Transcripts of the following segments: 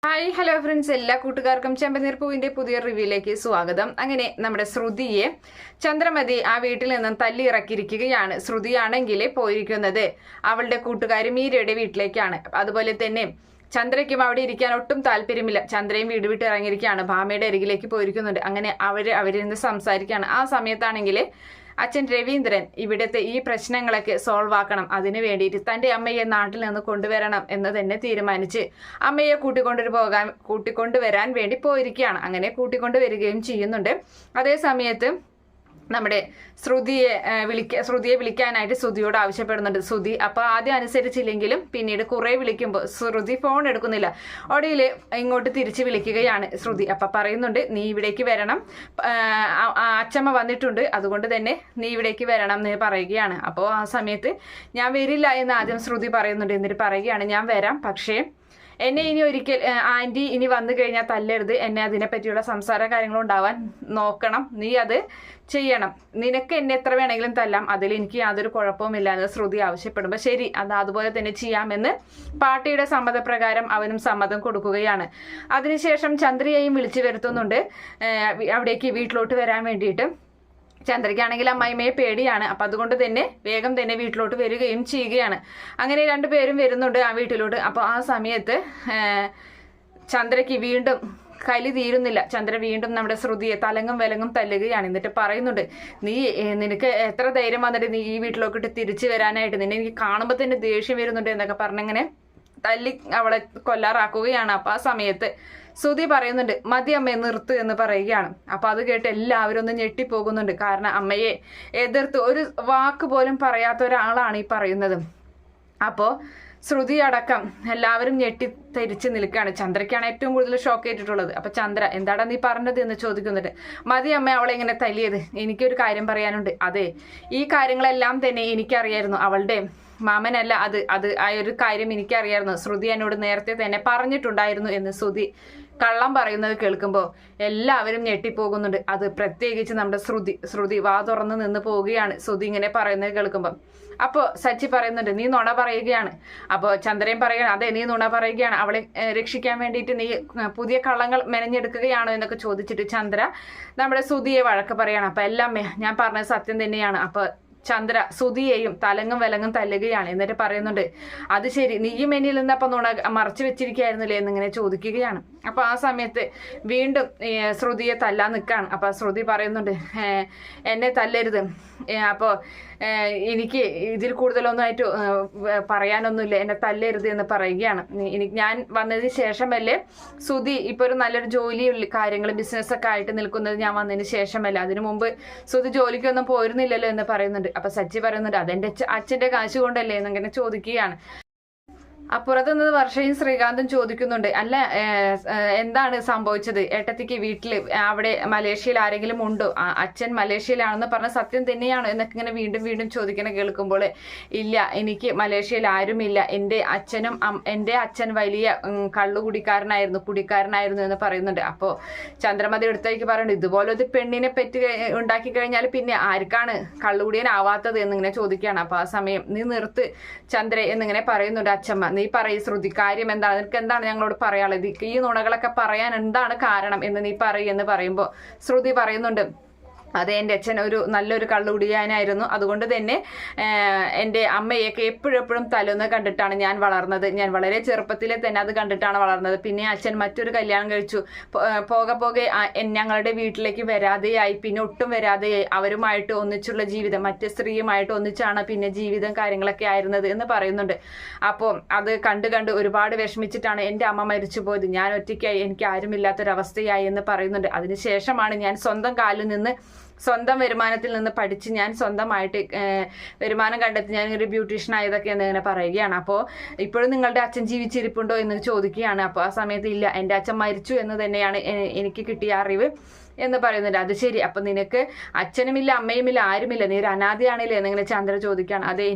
Hi hello friends, എല്ലാ കൂട്ടുകാർക്കും ചെമ്പനീർ പൂവിന്റെ പുതിയ റിവ്യൂയിലേക്ക് സ്വാഗതം. അങ്ങനെ നമ്മുടെ ശ്രുതിയെ ചന്ദ്രമതി ആ വീട്ടിൽ നിന്നും തല്ലി ഇറക്കിയിരിക്കുകയാണ്. ശ്രുതിയാണെങ്കിൽ പോയിരിക്കുന്നത് അവളുടെ കൂട്ടുകാരി മീരയുടെ വീട്ടിലേക്കാണ്. അതുപോലെ തന്നെ ചന്ദ്രയ്ക്കും അവിടെ ഇരിക്കാൻ ഒട്ടും താല്പര്യമില്ല. ചന്ദ്രയും വീട് വിട്ട് ഇറങ്ങിയിരിക്കുകയാണ്. ഭാമയുടെ അരികിലേക്ക് പോയിരിക്കുന്നുണ്ട്. അങ്ങനെ അവരിൽ നിന്ന് സംസാരിക്കുകയാണ്. ആ സമയത്താണെങ്കിൽ അച്ഛൻ രവീന്ദ്രൻ ഇവിടുത്തെ ഈ പ്രശ്നങ്ങളൊക്കെ സോൾവ് ആക്കണം, അതിനു വേണ്ടിയിട്ട് തൻ്റെ അമ്മയെ നാട്ടിൽ നിന്ന് കൊണ്ടുവരണം എന്ന് തന്നെ തീരുമാനിച്ച് അമ്മയെ കൂട്ടിക്കൊണ്ടുവരാൻ വേണ്ടി പോയിരിക്കുകയാണ്. അങ്ങനെ കൂട്ടിക്കൊണ്ടുവരികയും ചെയ്യുന്നുണ്ട്. അതേ സമയത്ത് നമ്മുടെ ശ്രുതിയെ വിളിക്കാനായിട്ട് ശ്രുതിയോട് ആവശ്യപ്പെടുന്നുണ്ട്. ശ്രുതി അപ്പോൾ ആദ്യം അനുസരിച്ചില്ലെങ്കിലും പിന്നീട് കുറേ വിളിക്കുമ്പോൾ ശ്രുതി ഫോൺ എടുക്കുന്നില്ല. ഒടുവിൽ ഇങ്ങോട്ട് തിരിച്ച് വിളിക്കുകയാണ് ശ്രുതി. അപ്പം പറയുന്നുണ്ട്, നീ ഇവിടേക്ക് വരണം, അച്ചമ്മ വന്നിട്ടുണ്ട്, അതുകൊണ്ട് തന്നെ നീ ഇവിടേക്ക് വരണം എന്ന് പറയുകയാണ്. അപ്പോൾ ആ സമയത്ത് ഞാൻ വരില്ല എന്ന് ആദ്യം ശ്രുതി പറയുന്നുണ്ട്. എന്നിട്ട് പറയുകയാണ്, ഞാൻ വരാം, പക്ഷേ എന്നെ ഇനി ഒരിക്കൽ ആൻറ്റി ഇനി വന്നു കഴിഞ്ഞാൽ തല്ലരുത്, എന്നെ അതിനെപ്പറ്റിയുള്ള സംസാര കാര്യങ്ങളും ഉണ്ടാവാൻ നോക്കണം, നീ അത് ചെയ്യണം, നിനക്ക് എന്നെ എത്ര വേണമെങ്കിലും തല്ലാം, അതിൽ എനിക്ക് യാതൊരു കുഴപ്പവുമില്ല എന്ന് ശ്രുതി ആവശ്യപ്പെടുമ്പോൾ ശരി, അതുപോലെ തന്നെ ചെയ്യാമെന്ന് പാർട്ടിയുടെ സമ്മതപ്രകാരം അവനും സമ്മതം കൊടുക്കുകയാണ്. അതിനുശേഷം ചന്ദ്രയെയും വിളിച്ചു വരുത്തുന്നുണ്ട് അവിടേക്ക് വീട്ടിലോട്ട് വരാൻ വേണ്ടിയിട്ട്. ചന്ദ്രയ്ക്കാണെങ്കിൽ അമ്മായിമ്മയെ പേടിയാണ്. അപ്പം അതുകൊണ്ട് തന്നെ വേഗം തന്നെ വീട്ടിലോട്ട് വരികയും ചെയ്യുകയാണ്. അങ്ങനെ രണ്ടുപേരും വരുന്നുണ്ട് ആ വീട്ടിലോട്ട്. അപ്പോൾ ആ സമയത്ത് ചന്ദ്രയ്ക്ക് വീണ്ടും കലി തീരുന്നില്ല. ചന്ദ്ര വീണ്ടും നമ്മുടെ ശ്രുതിയെ തലങ്ങും വിലങ്ങും തല്ലുകയാണ്. എന്നിട്ട് പറയുന്നുണ്ട്, നിനക്ക് എത്ര ധൈര്യം വന്നിട്ട് നീ ഈ വീട്ടിലോട്ട് തിരിച്ചു വരാനായിട്ട്, നിന്നെ എനിക്ക് കാണുമ്പോൾ തന്നെ ദേഷ്യം വരുന്നുണ്ട് എന്നൊക്കെ പറഞ്ഞിങ്ങനെ തല്ലി അവളെ കൊല്ലാറാക്കുകയാണ്. അപ്പം ആ സമയത്ത് ശ്രുതി പറയുന്നുണ്ട്, മതി അമ്മയെ നിർത്ത് എന്ന് പറയുകയാണ്. അപ്പോൾ അത് കേട്ട് എല്ലാവരും ഒന്ന് ഞെട്ടിപ്പോകുന്നുണ്ട്. കാരണം അമ്മയെ എതിർത്ത് ഒരു വാക്ക് പോലും പറയാത്ത ഒരാളാണ് ഈ പറയുന്നത്. അപ്പോൾ ശ്രുതി അടക്കം എല്ലാവരും ഞെട്ടിത്തിരിച്ച് നിൽക്കുകയാണ്. ചന്ദ്രയ്ക്കാണ് ഏറ്റവും കൂടുതൽ ഷോക്ക് ആയിട്ടുള്ളത്. അപ്പം ചന്ദ്ര, എന്താടാ നീ പറഞ്ഞത് എന്ന് ചോദിക്കുന്നുണ്ട്. മതി അമ്മ അവളെ ഇങ്ങനെ തല്ലിയത്, എനിക്കൊരു കാര്യം പറയാനുണ്ട്. അതെ, ഈ കാര്യങ്ങളെല്ലാം തന്നെ എനിക്കറിയായിരുന്നു, അവളുടെ മാമനല്ല അത് ആ ഒരു കാര്യം എനിക്കറിയായിരുന്നു, ശ്രുതി എന്നോട് നേരത്തെ തന്നെ പറഞ്ഞിട്ടുണ്ടായിരുന്നു എന്ന് ശ്രുതി കള്ളം പറയുന്നത് കേൾക്കുമ്പോൾ എല്ലാവരും ഞെട്ടിപ്പോകുന്നുണ്ട്. അത് പ്രത്യേകിച്ച് നമ്മുടെ ശ്രുതി വാ തുറന്ന് നിന്ന് പോവുകയാണ് ശ്രുതി ഇങ്ങനെ പറയുന്നത് കേൾക്കുമ്പോൾ. അപ്പോൾ സച്ചി പറയുന്നുണ്ട്, നീ നുണ പറയുകയാണ്. അപ്പോൾ ചന്ദ്രൻ പറയുകയാണ്, അതെ നീ നുണ പറയുകയാണ്, അവളെ രക്ഷിക്കാൻ വേണ്ടിയിട്ട് നീ പുതിയ കള്ളങ്ങൾ മെനഞ്ഞെടുക്കുകയാണോ എന്നൊക്കെ ചോദിച്ചിട്ട് ചന്ദ്ര നമ്മുടെ ശ്രുതിയെ വഴക്ക് പറയാണ്. അപ്പോൾ എല്ലാം ഞാൻ പറഞ്ഞത് സത്യം തന്നെയാണ്. അപ്പോൾ ചന്ദ്ര ശ്രുതിയെയും തലങ്ങും വിലങ്ങും തല്ലുകയാണ്. എന്നിട്ട് പറയുന്നുണ്ട്, അത് ശരി, നീയും എന്നിൽ നിന്ന് അപ്പം നുണ മറച്ചു വെച്ചിരിക്കുകയായിരുന്നില്ലേ എന്നിങ്ങനെ ചോദിക്കുകയാണ്. അപ്പോൾ ആ സമയത്ത് വീണ്ടും ശ്രുതിയെ തല്ലാൻ നിൽക്കുകയാണ്. അപ്പോൾ ശ്രുതി പറയുന്നുണ്ട്, എന്നെ തല്ലരുത്, അപ്പോൾ എനിക്ക് ഇതിൽ കൂടുതലൊന്നായിട്ട് പറയാനൊന്നുമില്ല, എന്നെ തല്ലരുത് എന്ന് പറയുകയാണ്. ഞാൻ വന്നതിന് ശേഷമല്ലേ ശ്രുതി ഇപ്പോൾ ഒരു നല്ലൊരു ജോലി കാര്യങ്ങൾ ബിസിനസ്സൊക്കെ ആയിട്ട് നിൽക്കുന്നത്, ഞാൻ വന്നതിന് ശേഷമല്ല, അതിനു മുമ്പ് ശ്രുതി ജോലിക്കൊന്നും പോയിരുന്നില്ലല്ലോ എന്ന് പറയുന്നുണ്ട്. അപ്പം സച്ചി പറയുന്നുണ്ട്, അതെൻ്റെ അച്ഛൻ്റെ കാശ് കൊണ്ടല്ലേ എന്നിങ്ങനെ ചോദിക്കുകയാണ്. അപ്പുറത്തുനിന്ന് വർഷയും ശ്രീകാന്തും ചോദിക്കുന്നുണ്ട്, അല്ല എന്താണ് സംഭവിച്ചത് ഏട്ടത്തിക്ക് വീട്ടിൽ, അവിടെ മലേഷ്യയിൽ ആരെങ്കിലും ഉണ്ടോ, അച്ഛൻ മലേഷ്യയിലാണെന്ന് പറഞ്ഞ സത്യം തന്നെയാണോ എന്നൊക്കെ ഇങ്ങനെ വീണ്ടും വീണ്ടും ചോദിക്കണം കേൾക്കുമ്പോൾ, ഇല്ല എനിക്ക് മലേഷ്യയിൽ ആരുമില്ല, എൻ്റെ അച്ഛൻ വലിയ കുടിക്കാരനായിരുന്നു എന്ന് പറയുന്നുണ്ട്. അപ്പോൾ ചന്ദ്രമതി അടുത്തേക്ക് പറയുന്നുണ്ട്, ഇതുപോലെ ഒരു പെണ്ണിനെ പറ്റി ഉണ്ടാക്കി കഴിഞ്ഞാൽ പിന്നെ ആർക്കാണ് കള്ളുകുടിയനാവാത്തത് എന്നിങ്ങനെ ചോദിക്കുകയാണ്. അപ്പോൾ ആ സമയം നീ നിർത്ത് ചന്ദ്ര എന്നിങ്ങനെ പറയുന്നുണ്ട് അച്ഛമ്മ, നീ പറയും ശ്രുതി, കാര്യം എന്താണ്, നിനക്ക് എന്താണ് ഞങ്ങളോട് പറയാനുള്ളത്, ഈ നുണകളൊക്കെ പറയാൻ എന്താണ് കാരണം എന്ന് നീ എന്ന് പറയുമ്പോൾ ശ്രുതി പറയുന്നുണ്ട്, അതെ എൻ്റെ അച്ഛൻ നല്ലൊരു കള്ളുകുടിയാനായിരുന്നു, അതുകൊണ്ട് തന്നെ എൻ്റെ അമ്മയൊക്കെ എപ്പോഴും തല്ലുന്ന കണ്ടിട്ടാണ് ഞാൻ വളർന്നത്, ഞാൻ വളരെ ചെറുപ്പത്തിലെ തന്നെ അത് കണ്ടിട്ടാണ് വളർന്നത്. പിന്നെ അച്ഛൻ മറ്റൊരു കല്യാണം കഴിച്ചു, പോകെ ഞങ്ങളുടെ വീട്ടിലേക്ക് വരാതെയായി, പിന്നെ ഒട്ടും വരാതെയായി, അവരുമായിട്ട് ഒന്നിച്ചുള്ള ജീവിതം, മറ്റ് സ്ത്രീയുമായിട്ട് ഒന്നിച്ചാണ് പിന്നെ ജീവിതം കാര്യങ്ങളൊക്കെ ആയിരുന്നത് എന്ന് പറയുന്നുണ്ട്. അപ്പോൾ അത് കണ്ട് ഒരുപാട് വിഷമിച്ചിട്ടാണ് എൻ്റെ അമ്മ മരിച്ചു പോയത്, ഞാൻ ഒറ്റയ്ക്കായി, എനിക്ക് ആരുമില്ലാത്തൊരവസ്ഥയായി എന്ന് പറയുന്നുണ്ട്. അതിനുശേഷമാണ് ഞാൻ സ്വന്തം കാലിൽ നിന്ന്, സ്വന്തം വരുമാനത്തിൽ നിന്ന് പഠിച്ച് ഞാൻ സ്വന്തമായിട്ട് വരുമാനം കണ്ടെത്തി ഞാൻ ഒരു ബ്യൂട്ടീഷ്യൻ ആയതൊക്കെ എന്നിങ്ങനെ പറയുകയാണ്. അപ്പോൾ ഇപ്പോഴും നിങ്ങളുടെ അച്ഛൻ ജീവിച്ചിരിപ്പുണ്ടോ എന്ന് ചോദിക്കുകയാണ്. അപ്പോൾ ആ സമയത്ത് ഇല്ല, എൻ്റെ അച്ഛൻ മരിച്ചു എന്ന് തന്നെയാണ് എനിക്ക് കിട്ടിയ അറിവ് എന്ന് പറയുന്നുണ്ട്. അത് ശരി, അപ്പം നിനക്ക് അച്ഛനുമില്ല അമ്മയുമില്ല ആരുമില്ല, നീ ഒരു അനാഥയാണില്ലേ എന്നിങ്ങനെ ചന്ദ്ര ചോദിക്കുകയാണ്. അതെ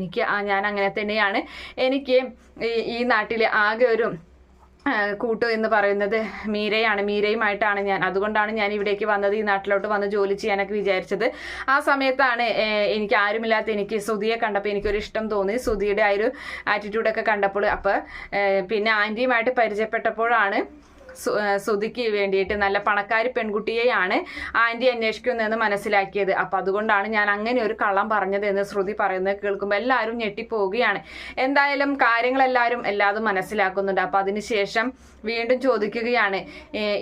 ഞാൻ അങ്ങനെ തന്നെയാണ്, എനിക്ക് ഈ നാട്ടിലെ ആകെ ഒരു കൂട്ടു എന്ന് പറയുന്നത് മീരയുമായിട്ടാണ് ഞാൻ, അതുകൊണ്ടാണ് ഞാൻ ഇവിടേക്ക് വന്നത്, ഈ നാട്ടിലോട്ട് വന്ന് ജോലി ചെയ്യാനൊക്കെ വിചാരിച്ചത്. ആ സമയത്താണ് എനിക്ക് ആരുമില്ലാത്ത എനിക്ക് ശ്രുതിയെ കണ്ടപ്പോൾ എനിക്കൊരു ഇഷ്ടം തോന്നി, ശ്രുതിയുടെ ആ ഒരു ആറ്റിറ്റ്യൂഡൊക്കെ കണ്ടപ്പോൾ. അപ്പോൾ പിന്നെ ആൻറ്റിയുമായിട്ട് പരിചയപ്പെട്ടപ്പോഴാണ് ശ്രുതിക്ക് വേണ്ടിയിട്ട് നല്ല പണക്കാരി പെൺകുട്ടിയെയാണ് ആന്റി അന്വേഷിക്കുന്നതെന്ന് മനസ്സിലാക്കിയത്. അപ്പൊ അതുകൊണ്ടാണ് ഞാൻ അങ്ങനെ ഒരു കള്ളം പറഞ്ഞത് എന്ന് ശ്രുതി പറയുന്നത് കേൾക്കുമ്പോൾ എല്ലാവരും ഞെട്ടിപ്പോവുകയാണ്. എന്തായാലും കാര്യങ്ങളെല്ലാവരും എല്ലാതും മനസ്സിലാക്കുന്നുണ്ട്. അപ്പൊ അതിനുശേഷം വീണ്ടും ചോദിക്കുകയാണ്,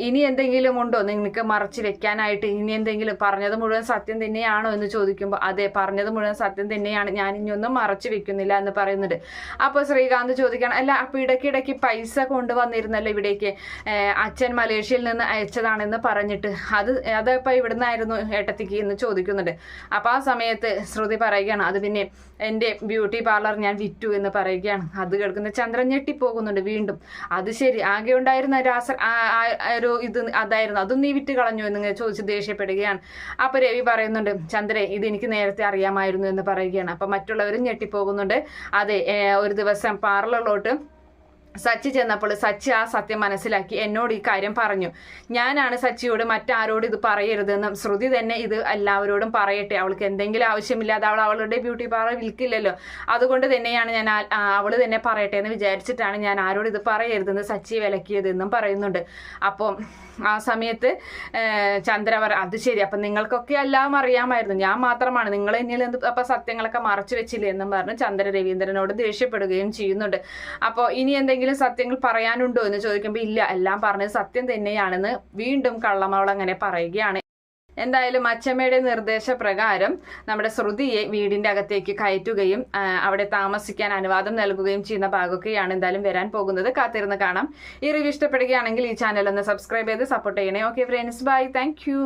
ഇനി എന്തെങ്കിലും ഉണ്ടോ നിങ്ങൾക്ക് മറച്ചു വെക്കാനായിട്ട്? ഇനി എന്തെങ്കിലും, പറഞ്ഞത് മുഴുവൻ സത്യം തന്നെയാണോ എന്ന് ചോദിക്കുമ്പോൾ അതെ, പറഞ്ഞത് മുഴുവൻ സത്യം തന്നെയാണ്, ഞാൻ ഇനിയൊന്നും മറച്ചു വെക്കുന്നില്ല എന്ന് പറയുന്നുണ്ട്. അപ്പോൾ ശ്രീകാന്ത് ചോദിക്കണം, അല്ല അപ്പൊ ഇടയ്ക്കിടയ്ക്ക് പൈസ കൊണ്ടുവന്നിരുന്നല്ലോ ഇവിടേക്ക്, അച്ഛൻ മലേഷ്യയിൽ നിന്ന് അയച്ചതാണെന്ന് പറഞ്ഞിട്ട്, അതിപ്പോ ഇവിടുന്നായിരുന്നു ഏട്ടത്തിക്ക് എന്ന് ചോദിക്കുന്നുണ്ട്. അപ്പൊ ആ സമയത്ത് ശ്രുതി പറയുകയാണ്, അത് പിന്നെ എൻ്റെ ബ്യൂട്ടി പാർലർ ഞാൻ വിറ്റു എന്ന് പറയുകയാണ്. അത് കേൾക്കുന്ന ചന്ദ്രൻ ഞെട്ടിപ്പോകുന്നുണ്ട് വീണ്ടും. അത് ശരി, ആകെ ഉണ്ടായിരുന്ന ഒരു ഇത് അതായിരുന്നു, അതും നീ വിറ്റ് കളഞ്ഞു എന്ന് ചോദിച്ച് ദേഷ്യപ്പെടുകയാണ്. അപ്പൊ രവി പറയുന്നുണ്ട്, ചന്ദ്രേ ഇത് എനിക്ക് നേരത്തെ അറിയാമായിരുന്നു എന്ന് പറയുകയാണ്. അപ്പൊ മറ്റുള്ളവരും ഞെട്ടിപ്പോകുന്നുണ്ട്. അതെ, ഒരു ദിവസം പാർലറിലോട്ട് സച്ചി ചെന്നപ്പോൾ സച്ചി ആ സത്യം മനസ്സിലാക്കി എന്നോട് ഈ കാര്യം പറഞ്ഞു. ഞാനാണ് സച്ചിയോട് മറ്റാരോട് ഇത് പറയരുതെന്നും ശ്രുതി തന്നെ ഇത് എല്ലാവരോടും പറയട്ടെ, അവൾക്ക് എന്തെങ്കിലും ആവശ്യമില്ലാതെ അവളുടെ ബ്യൂട്ടി പാർലർ വിൽക്കില്ലല്ലോ, അതുകൊണ്ട് തന്നെയാണ് ഞാൻ അവള് തന്നെ പറയട്ടെ എന്ന് വിചാരിച്ചിട്ടാണ് ഞാൻ ആരോട് ഇത് പറയരുതെന്ന് സച്ചി വിലക്കിയതെന്നും പറയുന്നുണ്ട്. അപ്പം ആ സമയത്ത് ചന്ദ്ര അത് ശരി, അപ്പം നിങ്ങൾക്കൊക്കെ എല്ലാം അറിയാമായിരുന്നു, ഞാൻ മാത്രമാണ് നിങ്ങൾ എന്നിൽ അപ്പൊ സത്യങ്ങളൊക്കെ മറച്ചു വെച്ചില്ലേ എന്നും പറഞ്ഞ് ചന്ദ്ര രവീന്ദ്രനോട് ദേഷ്യപ്പെടുകയും ചെയ്യുന്നുണ്ട്. അപ്പോൾ ഇനി എന്തെങ്കിലും സത്യങ്ങൾ പറയാനുണ്ടോ എന്ന് ചോദിക്കുമ്പോൾ ഇല്ല, എല്ലാം പറഞ്ഞത് സത്യം തന്നെയാണെന്ന് വീണ്ടും കള്ളമവൾ അങ്ങനെ പറയുകയാണ്. എന്തായാലും അച്ഛമ്മയുടെ നിർദ്ദേശപ്രകാരം നമ്മുടെ ശ്രുതിയെ വീടിന്റെ അകത്തേക്ക് കയറ്റുകയും അവിടെ താമസിക്കാൻ അനുവാദം നൽകുകയും ചെയ്യുന്ന ഭാഗമൊക്കെയാണ് എന്തായാലും വരാൻ പോകുന്നത്. കാത്തിരുന്ന് കാണാം. ഈ റിവ്യൂ ഇഷ്ടപ്പെടുകയാണെങ്കിൽ ഈ ചാനൽ ഒന്ന് സബ്സ്ക്രൈബ് ചെയ്ത് സപ്പോർട്ട് ചെയ്യണേ. Okay friends, bye, thank U.